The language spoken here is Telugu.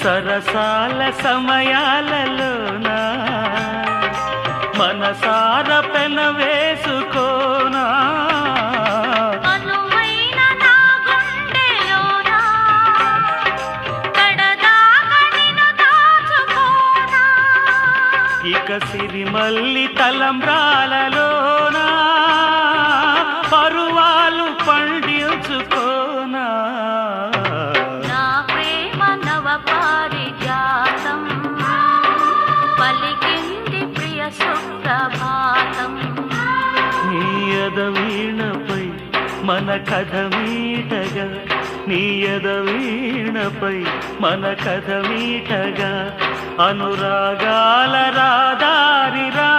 సరసాల సమయాలలోన మనసార పెన వేసుకోనా ఇక సిరిమల్లి తలంబ్రాలలోనా పరువాలు పండించుకోనా నా ప్రేమ నవ పారిజాతం పలికింది ప్రియ సుప్రభాతం నీయద వీణపై మన కథ మీటగా నీయద వీణపై మన కథ మీటగా అనురాగాల రాదారి రా